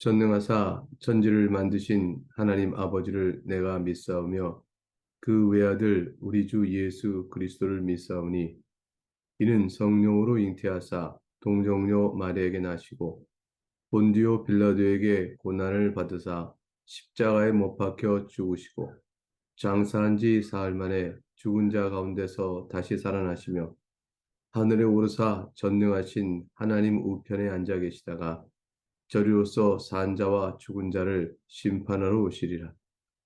전능하사 천지를 만드신 하나님 아버지를 내가 믿사오며 그 외아들 우리 주 예수 그리스도를 믿사오니 이는 성령으로 잉태하사 동정녀 마리아에게 나시고 본디오 빌라도에게 고난을 받으사 십자가에 못 박혀 죽으시고 장사한 지 사흘 만에 죽은 자 가운데서 다시 살아나시며 하늘에 오르사 전능하신 하나님 우편에 앉아 계시다가 저리로서 산 자와 죽은 자를 심판하러 오시리라.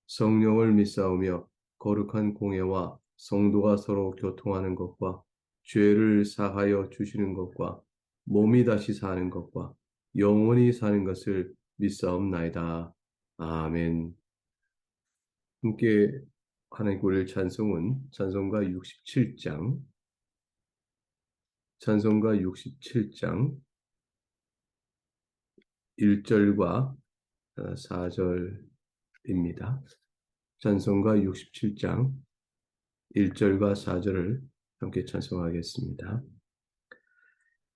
성령을 믿사오며 거룩한 공예와 성도가 서로 교통하는 것과 죄를 사하여 주시는 것과 몸이 다시 사는 것과 영원히 사는 것을 믿사옵나이다. 아멘. 함께 하나님 고를 찬송은 찬송가 67장 1절과 4절입니다. 찬송가 67장 1절과 4절을 함께 찬송하겠습니다.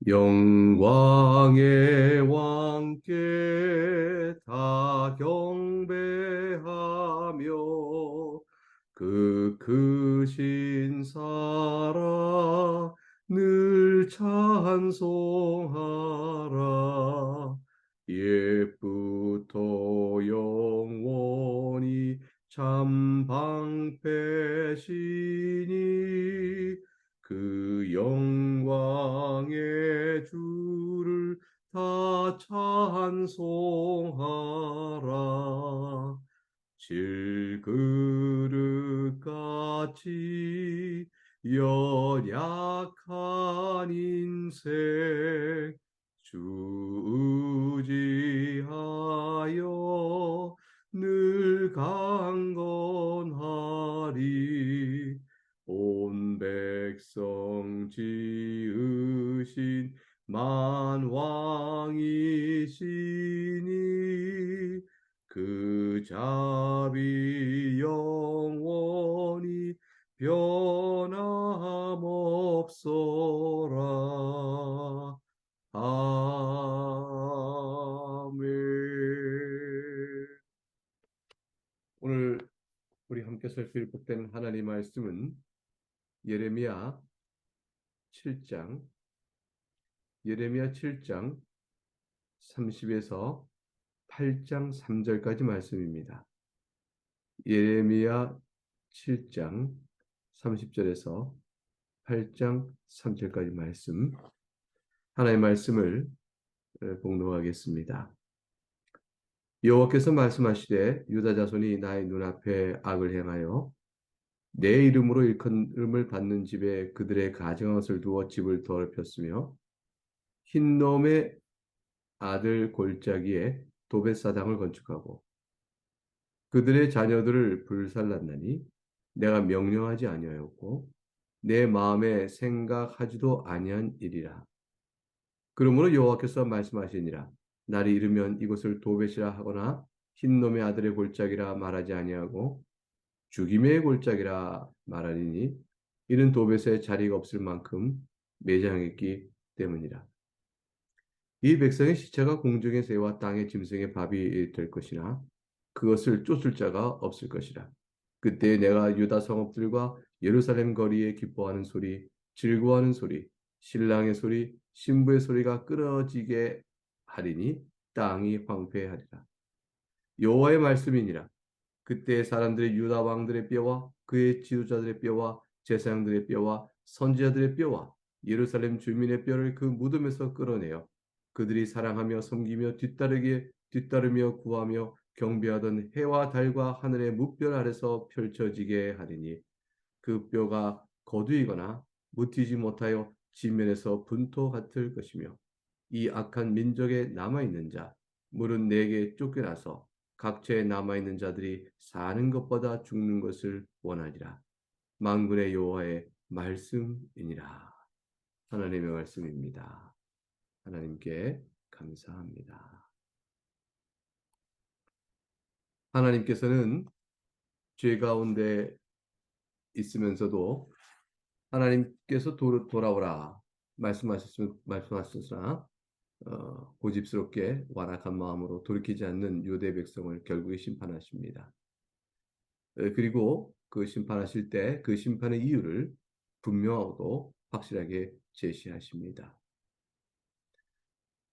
영광의 왕께 다 경배하며 그 크신 사랑 늘 찬송하라. 옛부터 영원히 참 방패시니 그 영광의 주를 다 찬송하라. 질그릇같이 연약한 인생 주 의지하여 늘 강건하리. 온 백성 지으신 만왕이시니 그 자비 영원히 변함없어라. 아멘. 오늘 우리 함께 살필 복된 하나님 말씀은 예레미야 7장 30에서 8장 3절까지 말씀입니다. 예레미야 7장 30절에서 8장 3절까지 말씀, 하나님의 말씀을 봉독하겠습니다. 여호와께서 말씀하시되 유다 자손이 나의 눈앞에 악을 행하여 내 이름으로 일컬음을 받는 집에 그들의 가증한 것을 두어 집을 더럽혔으며 흰놈의 아들 골짜기에 도벳사당을 건축하고 그들의 자녀들을 불살랐나니 내가 명령하지 아니하였고 내 마음에 생각하지도 아니한 일이라. 그러므로 여호와께서 말씀하시니라. 날이 이르면 이곳을 도벳이라 하거나 흰놈의 아들의 골짜기라 말하지 아니하고 죽임의 골짜기라 말하리니 이는 도벳에 자리가 없을 만큼 매장했기 때문이라. 이 백성의 시체가 공중의 새와 땅의 짐승의 밥이 될 것이나 그것을 쫓을 자가 없을 것이라. 그때 내가 유다 성읍들과 예루살렘 거리에 기뻐하는 소리, 즐거워하는 소리, 신랑의 소리, 신부의 소리가 끊어지게 하리니 땅이 황폐하리라. 여호와의 말씀이니라. 그때 사람들이 유다 왕들의 뼈와 그의 지도자들의 뼈와 제사장들의 뼈와 선지자들의 뼈와 예루살렘 주민의 뼈를 그 무덤에서 끌어내어 그들이 사랑하며 섬기며 뒤따르며 구하며 경배하던 해와 달과 하늘의 무별 아래서 펼쳐지게 하리니 그 뼈가 거두이거나 묻히지 못하여 지면에서 분토 같을 것이며 이 악한 민족에 남아있는 자 물은 내게 쫓겨나서 각처에 남아있는 자들이 사는 것보다 죽는 것을 원하리라. 만군의 여호와의 말씀이니라. 하나님의 말씀입니다. 하나님께 감사합니다. 하나님께서는 죄 가운데 있으면서도 하나님께서 돌아오라 말씀하셨으나 고집스럽게 완악한 마음으로 돌이키지 않는 유대 백성을 결국에 심판하십니다. 그리고 그 심판하실 때 그 심판의 이유를 분명하고 확실하게 제시하십니다.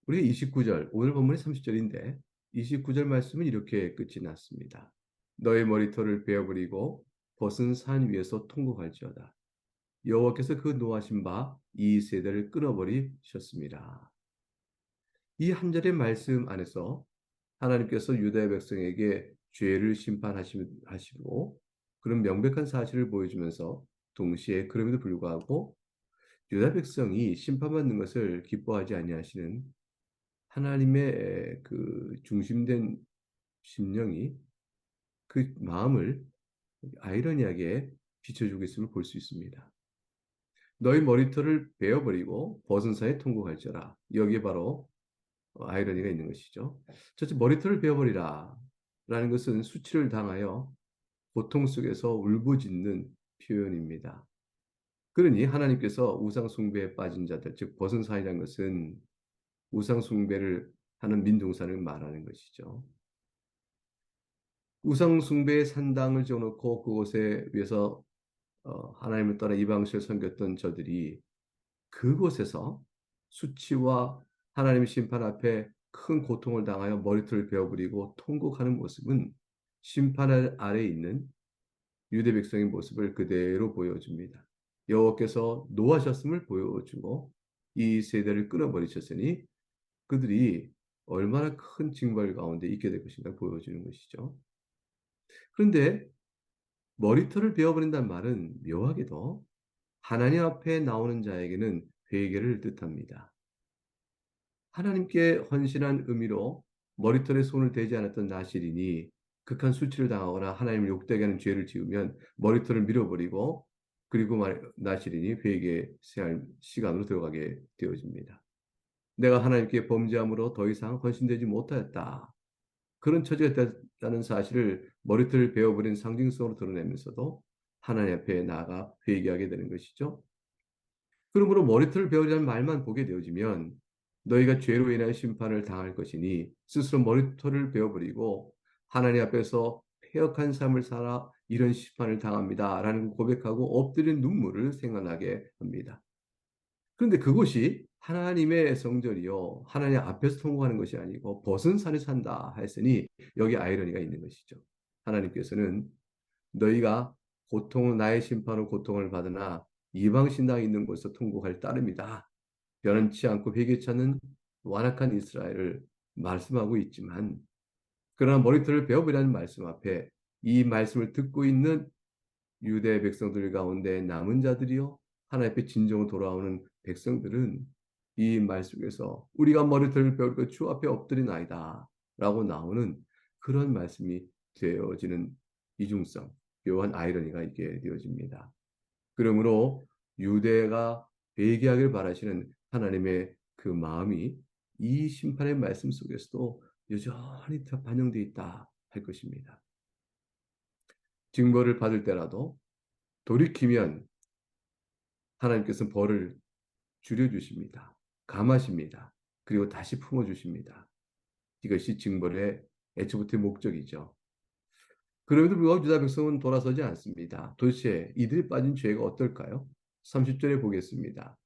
우리 29절, 오늘 본문이 30절인데 29절 말씀은 이렇게 끝이 났습니다. 너의 머리털을 베어버리고 벗은 산 위에서 통곡할지어다. 여호와께서 그 노하신 바 이 세대를 끊어버리셨습니다. 이 한 절의 말씀 안에서 하나님께서 유다 백성에게 죄를 심판하시고 그런 명백한 사실을 보여주면서 동시에 그럼에도 불구하고 유다 백성이 심판받는 것을 기뻐하지 아니하시는 하나님의 그 중심된 심령이 그 마음을 아이러니하게 비춰주고 있음을 볼 수 있습니다. 너희 머리털을 베어버리고 벗은 사이에 통곡할지어라. 여기에 바로 아이러니가 있는 것이죠. 첫째, 머리털을 베어버리라. 라는 것은 수치를 당하여 고통 속에서 울부짖는 표현입니다. 그러니 하나님께서 우상 숭배에 빠진 자들, 즉 벗은 사이라는 것은 우상 숭배를 하는 민둥산을 말하는 것이죠. 우상 숭배의 산당을 지어놓고 그곳에 위해서 하나님을 떠나 이방신을 섬겼던 저들이 그곳에서 수치와 하나님의 심판 앞에 큰 고통을 당하여 머리털을 베어버리고 통곡하는 모습은 심판 아래에 있는 유대 백성의 모습을 그대로 보여줍니다. 여호와께서 노하셨음을 보여주고 이 세대를 끊어버리셨으니 그들이 얼마나 큰 징벌 가운데 있게 될 것인가 보여주는 것이죠. 그런데 머리털을 베어버린다는 말은 묘하게도 하나님 앞에 나오는 자에게는 회개를 뜻합니다. 하나님께 헌신한 의미로 머리털에 손을 대지 않았던 나실인이 극한 수치를 당하거나 하나님을 욕되게 하는 죄를 지으면 머리털을 밀어버리고 그리고 나실인이 회개해야 할 시간으로 들어가게 되어집니다. 내가 하나님께 범죄함으로 더 이상 헌신되지 못하였다. 그런 처지가 됐다는 사실을 머리털을 베어버린 상징성으로 드러내면서도 하나님 앞에 나아가 회개하게 되는 것이죠. 그러므로 머리털을 베어리라는 말만 보게 되어지면 너희가 죄로 인하여 심판을 당할 것이니 스스로 머리털을 베어버리고 하나님 앞에서 패역한 삶을 살아 이런 심판을 당합니다. 라는 고백하고 엎드린 눈물을 생각나게 합니다. 그런데 그곳이 하나님의 성전이요. 하나님 앞에서 통과하는 것이 아니고 벗은 산에 산다 했으니 여기 아이러니가 있는 것이죠. 하나님께서는 너희가 나의 심판으로 고통을 받으나 이방 신당에 있는 곳에서 통곡할 따름이다. 변치 않고 회개치 않는 완악한 이스라엘을 말씀하고 있지만 그러나 머리털을 베어버리라는 말씀 앞에 이 말씀을 듣고 있는 유대 백성들 가운데 남은 자들이요 하나님 앞에 진정으로 돌아오는 백성들은 이 말씀에서 우리가 머리털을 베어버리고 주 앞에 엎드리나이다 라고 나오는 그런 말씀이 되어지는 이중성, 묘한 아이러니가 있게 되어집니다. 그러므로 유대가 회개하길 바라시는 하나님의 그 마음이 이 심판의 말씀 속에서도 여전히 반영되어 있다 할 것입니다. 징벌을 받을 때라도 돌이키면 하나님께서는 벌을 줄여주십니다. 감하십니다. 그리고 다시 품어주십니다. 이것이 징벌의 애초부터의 목적이죠. 그럼에도 불구하고 유다 백성은 돌아서지 않습니다. 도대체 이들이 빠진 죄가 어떨까요? 30절에 보겠습니다.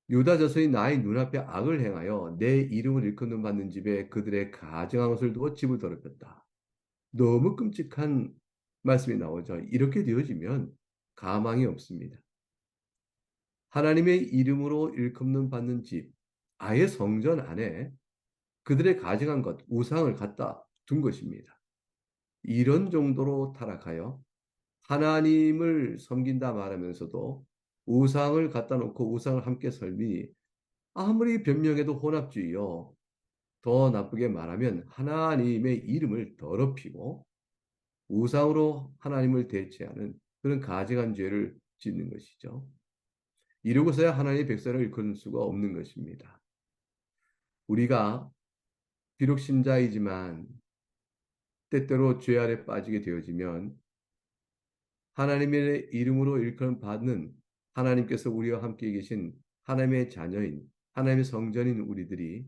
유다 자손이 나의 눈앞에 악을 행하여 내 이름을 일컫는 받는 집에 그들의 가증한 것을 두고 집을 더럽혔다. 너무 끔찍한 말씀이 나오죠. 이렇게 되어지면 가망이 없습니다. 하나님의 이름으로 일컫는 받는 집, 아예 성전 안에 그들의 가증한 것, 우상을 갖다 둔 것입니다. 이런 정도로 타락하여 하나님을 섬긴다 말하면서도 우상을 갖다 놓고 우상을 함께 섬기니 아무리 변명해도 혼합주의요. 더 나쁘게 말하면 하나님의 이름을 더럽히고 우상으로 하나님을 대체하는 그런 가증한 죄를 짓는 것이죠. 이러고서야 하나님의 백성을 일컫을 수가 없는 것입니다. 우리가 비록 신자이지만 때때로 죄 아래 빠지게 되어지면 하나님의 이름으로 일컬음 받는 하나님께서 우리와 함께 계신 하나님의 자녀인 하나님의 성전인 우리들이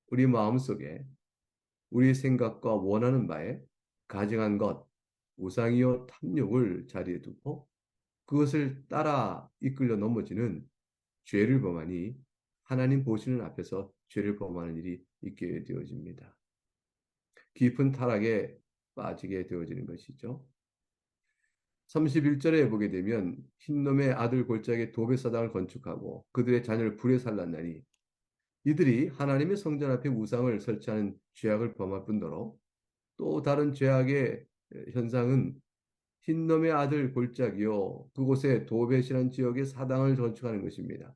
우리 마음속에 우리 생각과 원하는 바에 가증한 것, 우상이요 탐욕을 자리에 두고 그것을 따라 이끌려 넘어지는 죄를 범하니 하나님 보시는 앞에서 죄를 범하는 일이 있게 되어집니다. 깊은 타락에 빠지게 되어지는 것이죠. 31절에 보게 되면 흰놈의 아들 골짜기에 도배사당을 건축하고 그들의 자녀를 불에 살랐나니 이들이 하나님의 성전 앞에 우상을 설치하는 죄악을 범할 뿐더러 또 다른 죄악의 현상은 흰놈의 아들 골짜기요 그곳에 도벳이라는 지역에 사당을 건축하는 것입니다.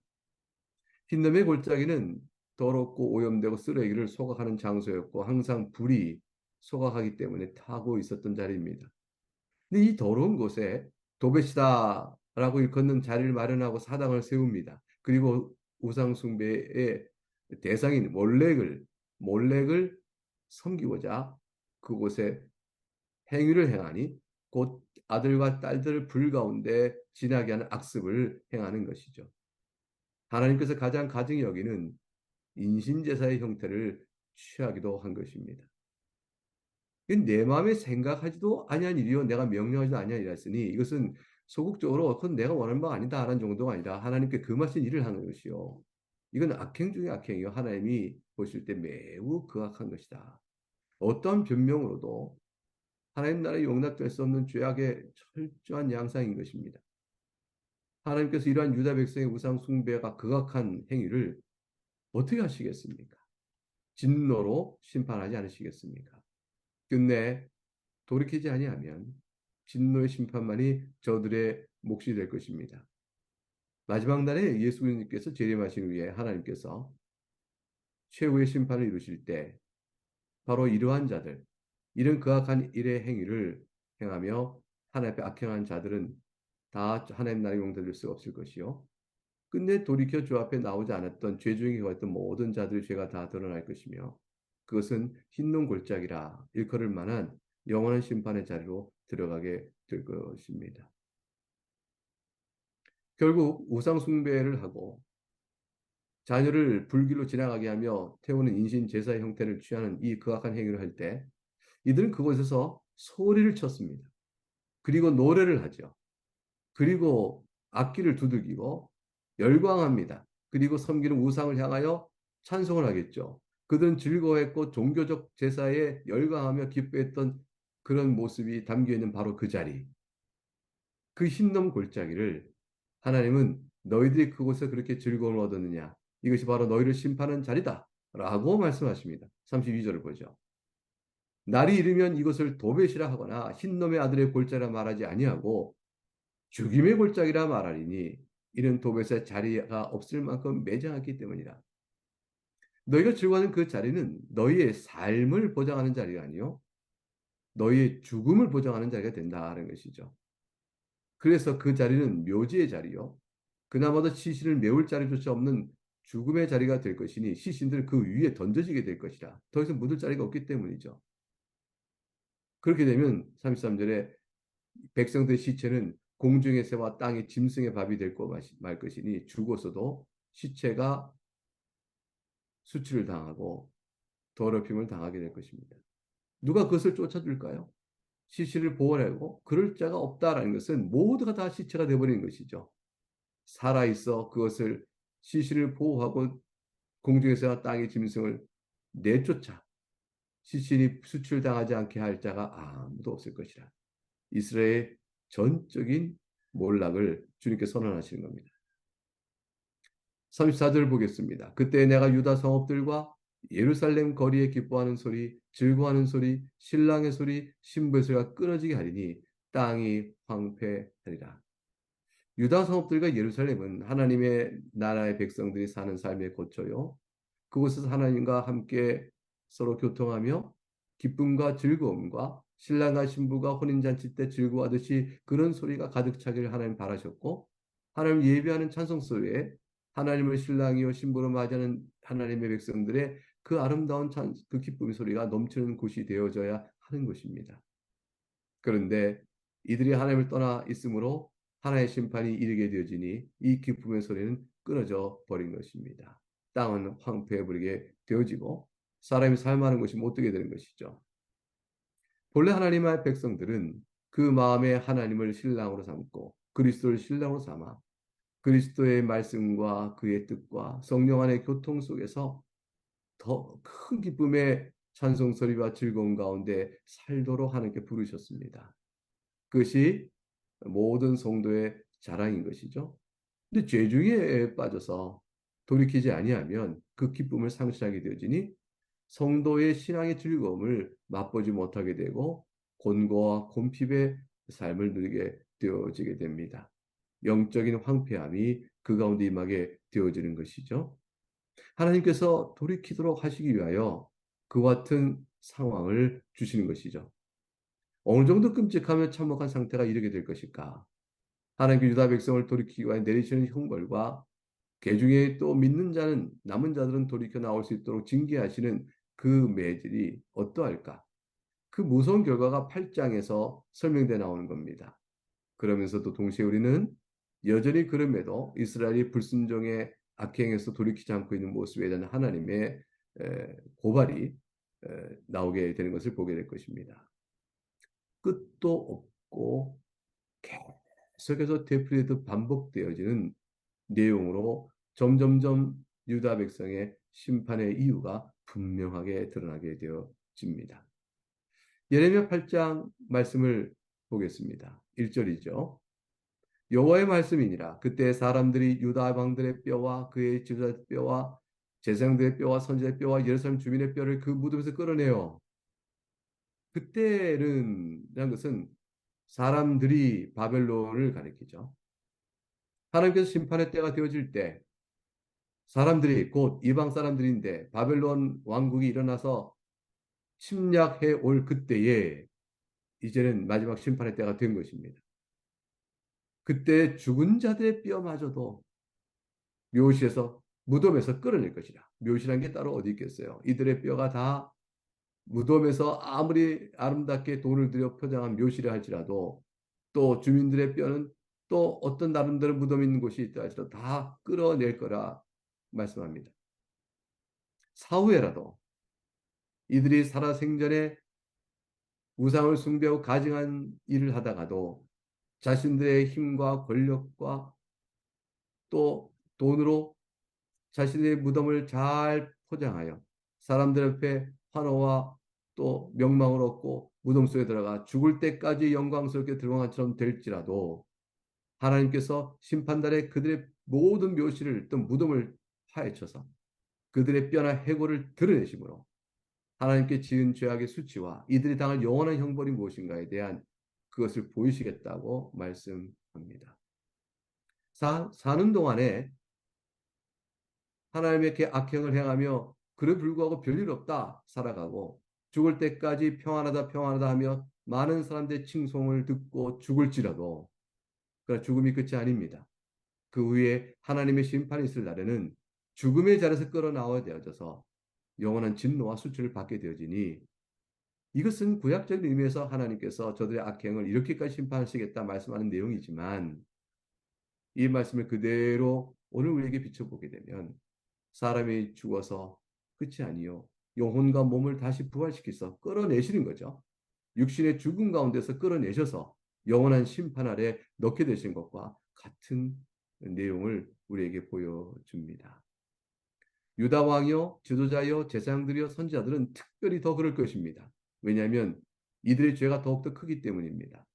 흰놈의 골짜기는 더럽고 오염되고 쓰레기를 소각하는 장소였고 항상 불이 소각하기 때문에 타고 있었던 자리입니다. 근데 이 더러운 곳에 도벳이다라고 일컫는 자리를 마련하고 사당을 세웁니다. 그리고 우상 숭배의 대상인 몰렉을 섬기고자 그곳에 행위를 행하니 곧 아들과 딸들을 불 가운데 지나게 하는 악습을 행하는 것이죠. 하나님께서 가장 가증히 여기는 인신제사의 형태를 취하기도 한 것입니다. 내 마음에 생각하지도 아니한 일이요 내가 명령하지도 아니한 일이었으니 이것은 소극적으로 그건 내가 원하는 바가 아니다라는 정도가 아니라 하나님께 금하신 일을 하는 것이요. 이건 악행 중에 악행이요. 하나님이 보실 때 매우 극악한 것이다. 어떠한 변명으로도 하나님 나라에 용납될 수 없는 죄악의 철저한 양상인 것입니다. 하나님께서 이러한 유다 백성의 우상 숭배가 극악한 행위를 어떻게 하시겠습니까? 진노로 심판하지 않으시겠습니까? 끝내 돌이키지 아니하면 진노의 심판만이 저들의 몫이 될 것입니다. 마지막 날에 예수님께서 재림하신 후에 하나님께서 최후의 심판을 이루실 때 바로 이러한 자들, 이런 그악한 일의 행위를 행하며 하나님 앞에 악행한 자들은 다 하나님 나라에 용서될 수 없을 것이요. 끝내 돌이켜 주 앞에 나오지 않았던 죄 중에 거했던 모든 자들의 죄가 다 드러날 것이며 그것은 흰눈 골짜기라 일컬을 만한 영원한 심판의 자리로 들어가게 될 것입니다. 결국 우상 숭배를 하고 자녀를 불길로 지나가게 하며 태우는 인신 제사의 형태를 취하는 이 극악한 행위를 할 때 이들은 그곳에서 소리를 쳤습니다. 그리고 노래를 하죠. 그리고 악기를 두들기고 열광합니다. 그리고 섬기는 우상을 향하여 찬송을 하겠죠. 그들은 즐거워했고 종교적 제사에 열광하며 기뻐했던 그런 모습이 담겨 있는 바로 그 자리. 그 흰놈 골짜기를 하나님은 너희들이 그곳에 그렇게 즐거움을 얻었느냐. 이것이 바로 너희를 심판하는 자리다. 라고 말씀하십니다. 32절을 보죠. 날이 이르면 이것을 도벳이라 하거나 흰놈의 아들의 골짜기라 말하지 아니하고 죽임의 골짜기라 말하리니 이는 도벳의 자리가 없을 만큼 매장했기 때문이라. 너희가 즐거워하는 그 자리는 너희의 삶을 보장하는 자리가 아니요 너희의 죽음을 보장하는 자리가 된다는 것이죠. 그래서 그 자리는 묘지의 자리요 그나마도 시신을 메울 자리조차 없는 죽음의 자리가 될 것이니 시신들 그 위에 던져지게 될 것이라. 더 이상 묻을 자리가 없기 때문이죠. 그렇게 되면 33절에 백성들의 시체는 공중의 새와 땅의 짐승의 밥이 될 거 말 것이니 죽어서도 시체가 수치를 당하고 더럽힘을 당하게 될 것입니다. 누가 그것을 쫓아줄까요? 시신을 보호하고 그럴 자가 없다라는 것은 모두가 다 시체가 되어버리는 것이죠. 살아있어 그것을 시신을 보호하고 공중에서와 땅의 짐승을 내쫓아 시신이 수출 당하지 않게 할 자가 아무도 없을 것이라. 이스라엘 전적인 몰락을 주님께 선언하시는 겁니다. 34절 보겠습니다. 그때 내가 유다 성읍들과 예루살렘 거리에 기뻐하는 소리, 즐거워하는 소리, 신랑의 소리, 신부의 소리가 끊어지게 하리니 땅이 황폐하리라. 유다 성읍들과 예루살렘은 하나님의 나라의 백성들이 사는 삶의 고초요. 그곳에서 하나님과 함께 서로 교통하며 기쁨과 즐거움과 신랑과 신부가 혼인잔치 때 즐거워하듯이 그런 소리가 가득 차기를 하나님 바라셨고 하나님 예배하는 찬송 소리에 하나님을 신랑이요 신부로 맞이하는 하나님의 백성들의 그 아름다운 그 기쁨의 소리가 넘치는 곳이 되어져야 하는 것입니다. 그런데 이들이 하나님을 떠나 있으므로 하나의 심판이 이르게 되어지니 이 기쁨의 소리는 끊어져 버린 것입니다. 땅은 황폐해버리게 되어지고 사람이 살만한 곳이 못 되게 되는 것이죠. 본래 하나님의 백성들은 그 마음에 하나님을 신랑으로 삼고 그리스도를 신랑으로 삼아 그리스도의 말씀과 그의 뜻과 성령 안의 교통 속에서 더 큰 기쁨의 찬송 소리와 즐거움 가운데 살도록 하나님께 부르셨습니다. 그것이 모든 성도의 자랑인 것이죠. 근데 죄 중에 빠져서 돌이키지 아니하면 그 기쁨을 상실하게 되어지니 성도의 신앙의 즐거움을 맛보지 못하게 되고 곤고와 곤핍의 삶을 누리게 되어지게 됩니다. 영적인 황폐함이 그 가운데 임하게 되어지는 것이죠. 하나님께서 돌이키도록 하시기 위하여 그와 같은 상황을 주시는 것이죠. 어느 정도 끔찍하며 참혹한 상태가 이르게 될 것일까? 하나님께 유다 백성을 돌이키기 위해 내리시는 형벌과 그 중에 또 믿는 자는 남은 자들은 돌이켜 나올 수 있도록 징계하시는 그 매질이 어떠할까? 그 무서운 결과가 8장에서 설명되어 나오는 겁니다. 그러면서도 동시에 우리는 여전히 그럼에도 이스라엘이 불순종의 악행에서 돌이키지 않고 있는 모습에 대한 하나님의 고발이 나오게 되는 것을 보게 될 것입니다. 끝도 없고 계속해서 되풀이해도 반복되어지는 내용으로 점점점 유다 백성의 심판의 이유가 분명하게 드러나게 되어집니다. 예레미야 8장 말씀을 보겠습니다. 1절이죠. 여호와의 말씀이니라. 그때 사람들이 유다 왕들의 뼈와 그의 지도자의 뼈와 제사장들의 뼈와 선지자의 뼈와 예루살렘 주민의 뼈를 그 무덤에서 끌어내요. 그때는 라는 것은 사람들이 바벨론을 가리키죠. 하나님께서 심판의 때가 되어질 때 사람들이 곧 이방 사람들인데 바벨론 왕국이 일어나서 침략해 올 그때에 이제는 마지막 심판의 때가 된 것입니다. 그때 죽은 자들의 뼈마저도 묘시에서 무덤에서 끌어낼 것이라. 묘시란 게 따로 어디 있겠어요. 이들의 뼈가 다 무덤에서 아무리 아름답게 돈을 들여 포장한 묘시를 할지라도 또 주민들의 뼈는 또 어떤 나름대로 무덤 있는 곳이 있다 할지라도 다 끌어낼 거라 말씀합니다. 사후에라도 이들이 살아생전에 우상을 숭배하고 가증한 일을 하다가도 자신들의 힘과 권력과 또 돈으로 자신의 무덤을 잘 포장하여 사람들 앞에 환호와 또 명망을 얻고 무덤 속에 들어가 죽을 때까지 영광스럽게 들어간 것처럼 될지라도 하나님께서 심판날에 그들의 모든 묘실을 또 무덤을 파헤쳐서 그들의 뼈나 해골을 드러내심으로 하나님께 지은 죄악의 수치와 이들이 당할 영원한 형벌이 무엇인가에 대한 그것을 보이시겠다고 말씀합니다. 사는 동안에 하나님께 악행을 행하며 그를 불구하고 별일 없다 살아가고 죽을 때까지 평안하다 평안하다 하며 많은 사람들의 칭송을 듣고 죽을지라도 그 죽음이 끝이 아닙니다. 그 후에 하나님의 심판이 있을 날에는 죽음의 자리에서 끌어나와야 되어져서 영원한 진노와 수치를 받게 되어지니 이것은 구약적인 의미에서 하나님께서 저들의 악행을 이렇게까지 심판하시겠다 말씀하는 내용이지만 이 말씀을 그대로 오늘 우리에게 비춰보게 되면 사람이 죽어서 끝이 아니요 영혼과 몸을 다시 부활시켜서 끌어내시는 거죠. 육신의 죽음 가운데서 끌어내셔서 영원한 심판 아래 넣게 되신 것과 같은 내용을 우리에게 보여줍니다. 유다 왕이요 지도자요 제사장들이요 선지자들은 특별히 더 그럴 것입니다. 왜냐하면 이들의 죄가 더욱더 크기 때문입니다.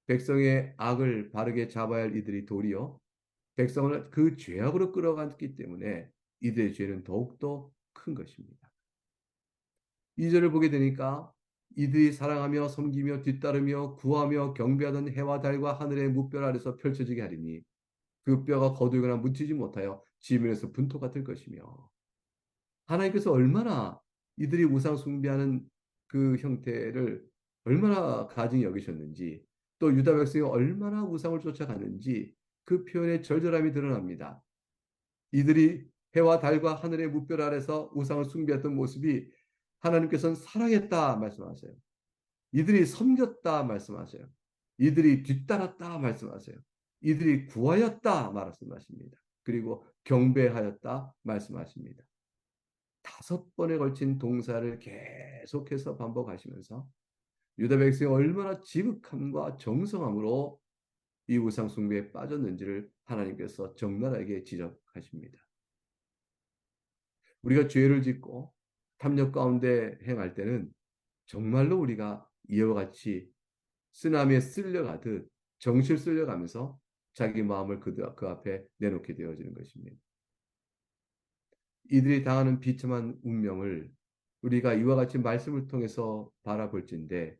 백성의 악을 바르게 잡아야 할 이들이 도리어 백성을 그 죄악으로 끌어갔기 때문에 이들의 죄는 더욱더 큰 것입니다. 2절을 보게 되니까 이들이 사랑하며 섬기며 뒤따르며 구하며 경배하던 해와 달과 하늘의 무별 아래서 펼쳐지게 하리니 그 뼈가 거두거나 묻히지 못하여 지면에서 분토가 될 것이며 하나님께서 얼마나 이들이 우상 숭배하는 그 형태를 얼마나 가증히 여기셨는지 또 유다 백성이 얼마나 우상을 쫓아갔는지 그 표현의 절절함이 드러납니다. 이들이 해와 달과 하늘의 무별 아래서 우상을 숭배했던 모습이 하나님께서는 사랑했다 말씀하세요. 이들이 섬겼다 말씀하세요. 이들이 뒤따랐다 말씀하세요. 이들이 구하였다 말씀하십니다. 그리고 경배하였다 말씀하십니다. 5번에 걸친 동사를 계속해서 반복하시면서 유다 백성이 얼마나 지극함과 정성함으로 이 우상 숭배에 빠졌는지를 하나님께서 적나라하게 지적하십니다. 우리가 죄를 짓고 탐욕 가운데 행할 때는 정말로 우리가 이와 같이 쓰나미에 쓸려가듯 정실 쓸려가면서 자기 마음을 그 앞에 내놓게 되어지는 것입니다. 이들이 당하는 비참한 운명을 우리가 이와 같이 말씀을 통해서 바라볼진데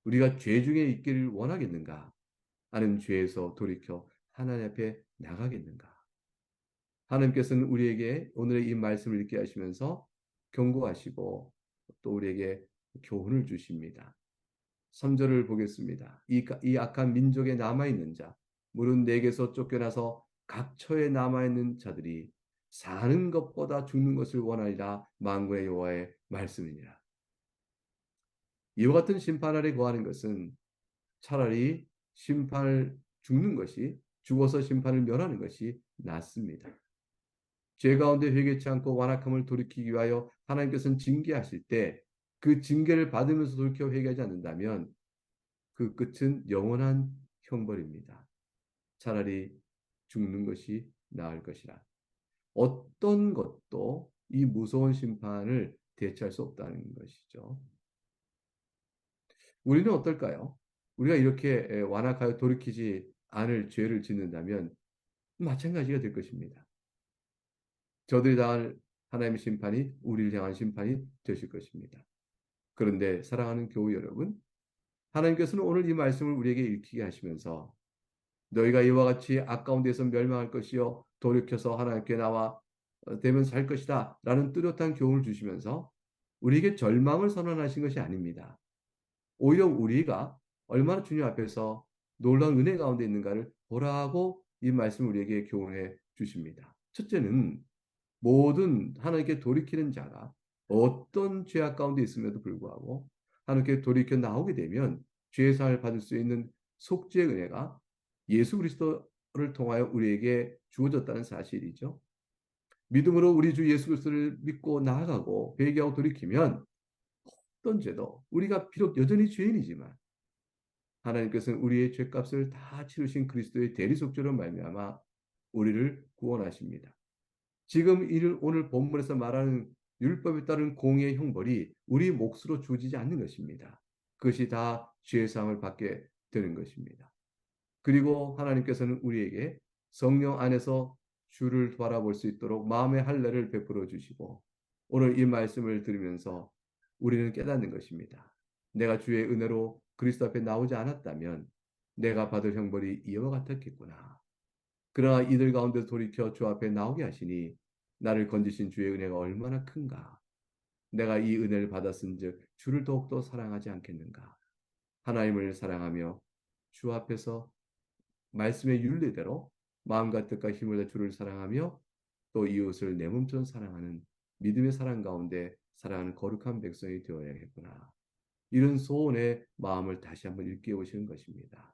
우리가 죄 중에 있기를 원하겠는가? 아니면 죄에서 돌이켜 하나님 앞에 나가겠는가? 하나님께서는 우리에게 오늘의 이 말씀을 읽게 하시면서 경고하시고 또 우리에게 교훈을 주십니다. 3절을 보겠습니다. 이 악한 민족에 남아있는 자, 물은 내게서 쫓겨나서 각처에 남아있는 자들이 사는 것보다 죽는 것을 원하리라 만군의 여호와의 말씀이니라. 이와 같은 심판 아래 거하는 것은 차라리 심판을 죽는 것이 죽어서 심판을 면하는 것이 낫습니다. 죄 가운데 회개치 않고 완악함을 돌이키기 위하여 하나님께서는 징계하실 때 그 징계를 받으면서 돌이켜 회개하지 않는다면 그 끝은 영원한 형벌입니다. 차라리 죽는 것이 나을 것이라. 어떤 것도 이 무서운 심판을 대체할 수 없다는 것이죠. 우리는 어떨까요? 우리가 이렇게 완악하여 돌이키지 않을 죄를 짓는다면 마찬가지가 될 것입니다. 저들이 당할 하나님의 심판이 우리를 향한 심판이 되실 것입니다. 그런데 사랑하는 교우 여러분, 하나님께서는 오늘 이 말씀을 우리에게 읽히게 하시면서 너희가 이와 같이 아까운 데서 멸망할 것이요 돌이켜서 하나님께 나와 되면 살 것이다 라는 뚜렷한 교훈을 주시면서 우리에게 절망을 선언하신 것이 아닙니다. 오히려 우리가 얼마나 주님 앞에서 놀라운 은혜 가운데 있는가를 보라고 이 말씀을 우리에게 교훈해 주십니다. 첫째는 모든 하나님께 돌이키는 자가 어떤 죄악 가운데 있음에도 불구하고 하나님께 돌이켜 나오게 되면 죄의 사함을 받을 수 있는 속죄의 은혜가 예수 그리스도를 통하여 우리에게 주어졌다는 사실이죠. 믿음으로 우리 주 예수 그리스도를 믿고 나아가고 회개하고 돌이키면 어떤 죄도 우리가 비록 여전히 죄인이지만 하나님께서는 우리의 죄값을 다 치르신 그리스도의 대리속죄로 말미암아 우리를 구원하십니다. 지금 오늘 본문에서 말하는 율법에 따른 공의의 형벌이 우리 몫으로 주어지지 않는 것입니다. 그것이 다 죄의 사함을 받게 되는 것입니다. 그리고 하나님께서는 우리에게 성령 안에서 주를 바라볼 수 있도록 마음의 할례를 베풀어 주시고 오늘 이 말씀을 들으면서 우리는 깨닫는 것입니다. 내가 주의 은혜로 그리스도 앞에 나오지 않았다면 내가 받을 형벌이 이와 같았겠구나. 그러나 이들 가운데 돌이켜 주 앞에 나오게 하시니 나를 건지신 주의 은혜가 얼마나 큰가. 내가 이 은혜를 받았은즉 주를 더욱더 사랑하지 않겠는가. 하나님을 사랑하며 주 앞에서 말씀의 윤리대로 마음과 뜻과 힘을 다 주를 사랑하며 또 이웃을 내 몸처럼 사랑하는 믿음의 사랑 가운데 사랑하는 거룩한 백성이 되어야겠구나. 이런 소원의 마음을 다시 한번 일깨우시는 것입니다.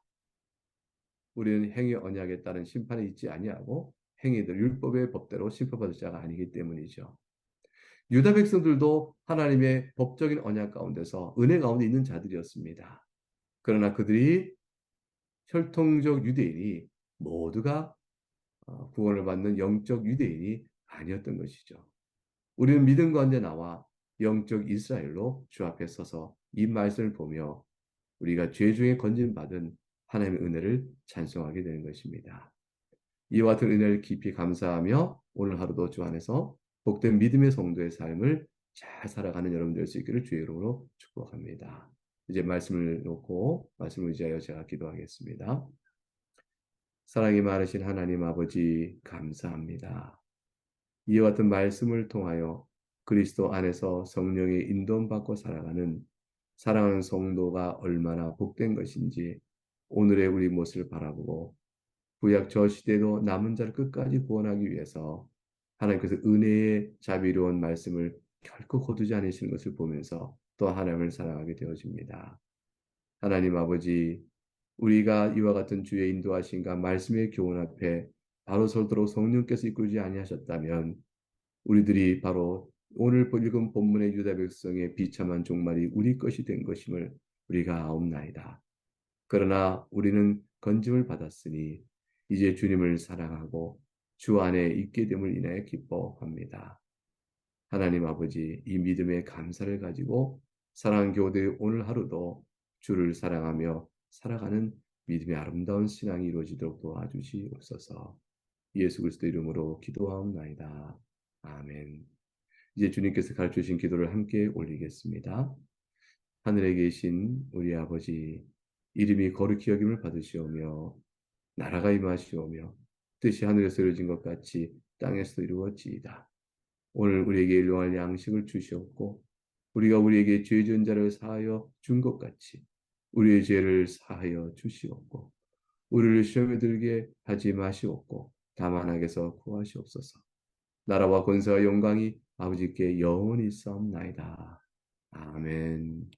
우리는 행위 언약에 따른 심판에 있지 아니하고 행위들 율법의 법대로 심판받을 자가 아니기 때문이죠. 유다 백성들도 하나님의 법적인 언약 가운데서 은혜 가운데 있는 자들이었습니다. 그러나 그들이 혈통적 유대인이 모두가 구원을 받는 영적 유대인이 아니었던 것이죠. 우리는 믿음 가운데 나와 영적 이스라엘로 주 앞에 서서 이 말씀을 보며 우리가 죄 중에 건진받은 하나님의 은혜를 찬송하게 되는 것입니다. 이와 같은 은혜를 깊이 감사하며 오늘 하루도 주 안에서 복된 믿음의 성도의 삶을 잘 살아가는 여러분 될 수 있기를 주의 이름으로 축복합니다. 이제 말씀을 놓고 말씀을 의지하여 제가 기도하겠습니다. 사랑이 많으신 하나님 아버지 감사합니다. 이와 같은 말씀을 통하여 그리스도 안에서 성령의 인도받고 살아가는 사랑하는 성도가 얼마나 복된 것인지 오늘의 우리 모습을 바라보고 구약 저 시대도 남은 자를 끝까지 구원하기 위해서 하나님께서 은혜의 자비로운 말씀을 결코 거두지 않으시는 것을 보면서 또 하나님을 사랑하게 되어집니다. 하나님 아버지, 우리가 이와 같은 주의 인도하심과 말씀의 교훈 앞에 바로 설도록 성령께서 이끌지 아니하셨다면 우리들이 바로 오늘 읽은 본문의 유다 백성의 비참한 종말이 우리 것이 된 것임을 우리가 아옵나이다. 그러나 우리는 건짐을 받았으니 이제 주님을 사랑하고 주 안에 있게 됨을 인하여 기뻐합니다. 하나님 아버지, 이 믿음의 감사를 가지고 사랑하는 교우들 오늘 하루도 주를 사랑하며 살아가는 믿음의 아름다운 신앙이 이루어지도록 도와주시옵소서. 예수 그리스도 이름으로 기도하옵나이다. 아멘. 이제 주님께서 가르쳐 주신 기도를 함께 올리겠습니다. 하늘에 계신 우리 아버지, 이름이 거룩히 여김을 받으시오며 나라가 임하시오며 뜻이 하늘에서 이루어진 것 같이 땅에서도 이루어지이다. 오늘 우리에게 일용할 양식을 주시옵고 우리가 우리에게 죄 지은 자를 사하여 준 것 같이 우리의 죄를 사하여 주시옵고 우리를 시험에 들게 하지 마시옵고 다만 악에서 구하시옵소서. 나라와 권세와 영광이 아버지께 영원히 있사옵나이다. 아멘.